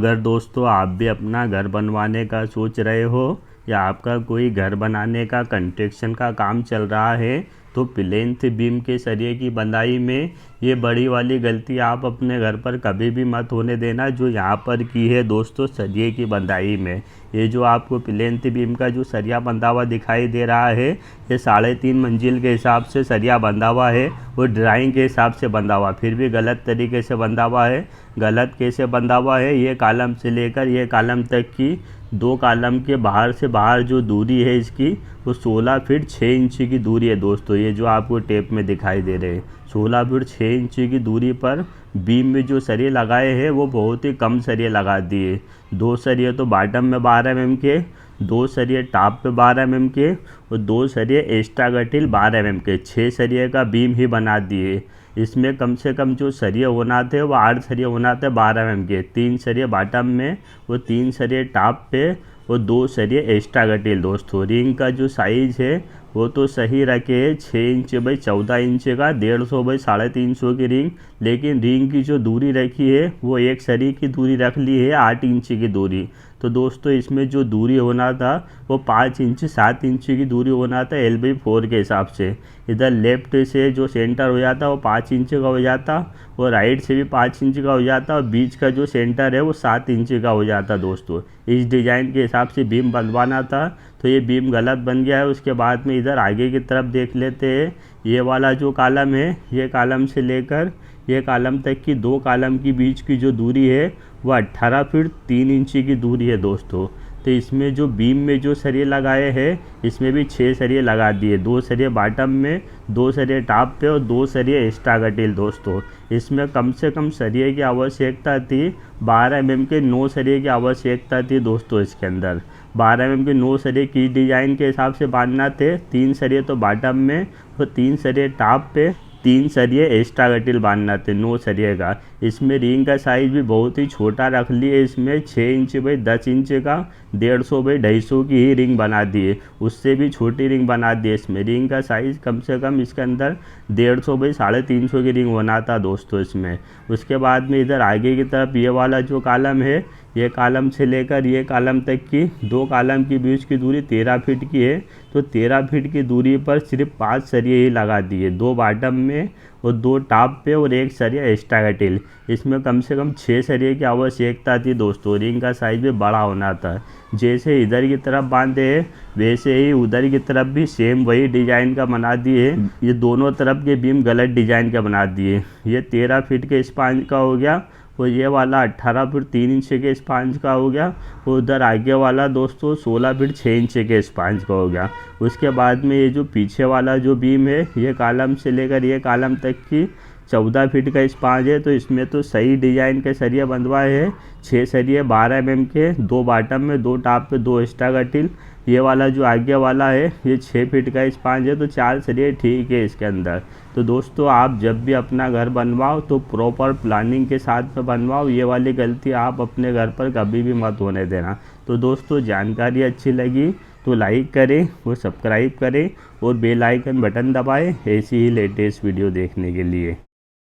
अगर दोस्तों आप भी अपना घर बनवाने का सोच रहे हो या आपका कोई घर बनाने का कंस्ट्रक्शन का काम चल रहा है तो प्लेन्थ बीम के सरिये की बंधाई में ये बड़ी वाली गलती आप अपने घर पर कभी भी मत होने देना जो यहाँ पर की है दोस्तों सरिये की बंधाई में। ये जो आपको प्लेन्थ बीम का जो सरिया बंधा हुआ दिखाई दे रहा है ये 3.5 मंजिल के हिसाब से सरिया बंधा हुआ है वो ड्राइंग के हिसाब से बंधा हुआ फिर भी गलत तरीके से बंधा हुआ है। गलत कैसे बंधा हुआ है, ये कॉलम से लेकर ये कॉलम तक की 2 कॉलम के बाहर से बाहर जो दूरी है इसकी वो 16 फीट 6 इंच की दूरी है दोस्तों। ये जो आपको टेप में दिखाई दे रहे हैं 16 फीट 6 इंच की दूरी पर बीम में जो सरिये लगाए हैं वो बहुत ही कम सरिये लगा दिए। 2 सरिये तो बॉटम में 12 mm के, 2 सरिये टॉप पे 12 mm के और 2 सरिये एक्स्ट्रा गटिल 12 mm के, 6 सरिये का बीम ही बना दिए। इसमें कम से कम जो सरिये होना थे वो 8 सरिये होना थे 12 mm के, 3 सरिये बॉटम में वो 3 सरिये टॉप पे और 2 सरिये एक्स्ट्रा गटिल। दोस्तों रिंग का जो साइज़ है वो तो सही रखे 6 इंच बाई 14 इंच का 150 बाई 350 की रिंग, लेकिन रिंग की जो दूरी रखी है वो एक सरिये की दूरी रख ली है 8 इंच की दूरी। तो दोस्तों इसमें जो दूरी होना था वो 5 इंच 7 इंच की दूरी होना था L/4 के हिसाब से। इधर लेफ्ट से जो सेंटर हो जाता वो 5 इंच का हो जाता और राइट से भी 5 इंच का हो जाता और बीच का जो सेंटर है वो 7 इंच का हो जाता। दोस्तों इस डिज़ाइन के हिसाब से बीम बनवाना था तो ये बीम गलत बन गया है। उसके बाद में इधर आगे की तरफ देख लेते हैं। ये वाला जो कॉलम है ये कॉलम से लेकर ये कॉलम तक की 2 कॉलम की बीच की जो दूरी है वो 18 फीट 3 इंच की दूरी है दोस्तों। तो इसमें जो बीम में जो सरिये लगाए हैं इसमें भी 6 सरिये लगा दिए, 2 सरिये बॉटम में, 2 सरिये टॉप पे और 2 सरिये एक्स्ट्रा गटिल। दोस्तों इसमें कम से कम सरिये की आवश्यकता थी 12 mm के 9 सरिये की आवश्यकता थी दोस्तों। इसके अंदर 12 mm के 9 सरिये की डिज़ाइन के हिसाब से बांधना थे, 3 सरिये तो बॉटम में और 3 सरिये टॉप पे, 3 सरिये एक्स्ट्रा गटिल बांधना थे 9 सरिये का। इसमें रिंग का साइज़ भी बहुत ही छोटा रख लिए, इसमें 6 इंच बाई 10 इंच का 150 बाई 250 की ही रिंग बना दिए, उससे भी छोटी रिंग बना दी। इसमें रिंग का साइज़ कम से कम इसके अंदर 150 बाई 350 की रिंग बना था दोस्तों इसमें। उसके बाद में इधर आगे की तरफ ये वाला जो कॉलम है ये कॉलम से लेकर ये कॉलम तक की 2 कॉलम की बीच की दूरी 13 फीट की है। तो 13 फीट की दूरी पर सिर्फ 5 सरिये ही लगा दिए, 2 बॉटम में और 2 टॉप पे और 1 सरिया एक्स्ट्रा गटिल। इसमें कम से कम 6 सरिये की आवश्यकता थी दोस्तों। रिंग का साइज़ भी बड़ा होना था। जैसे इधर की तरफ बांधे हैं वैसे ही उधर की तरफ भी सेम वही डिज़ाइन का बना दिए। ये दोनों तरफ के बीम गलत डिज़ाइन का बना दिए। ये 13 फीट के स्पांज का हो गया और ये वाला 18 फीट 3 इंच के स्पांज का हो गया और उधर आगे वाला दोस्तों 16 फीट 6 इंच के स्पांज का हो गया। उसके बाद में ये जो पीछे वाला जो बीम है ये कॉलम से लेकर ये कॉलम तक की 14 फीट का स्पांज है। तो इसमें तो सही डिज़ाइन के सरिये बंधवाए हैं, 6 सरिये 12 mm के, 2 बॉटम में, 2 टॉप पे, 2 एक्स्ट्रा गटिल। ये वाला जो आगे वाला है ये 6 फीट का स्पांज है तो 4 सरिये ठीक है इसके अंदर। तो दोस्तों आप जब भी अपना घर बनवाओ तो प्रॉपर प्लानिंग के साथ में बनवाओ, ये वाली गलती आप अपने घर पर कभी भी मत होने देना। तो दोस्तों जानकारी अच्छी लगी तो लाइक करें और सब्सक्राइब करें और बेल आइकन बटन दबाएं ऐसी ही लेटेस्ट वीडियो देखने के लिए।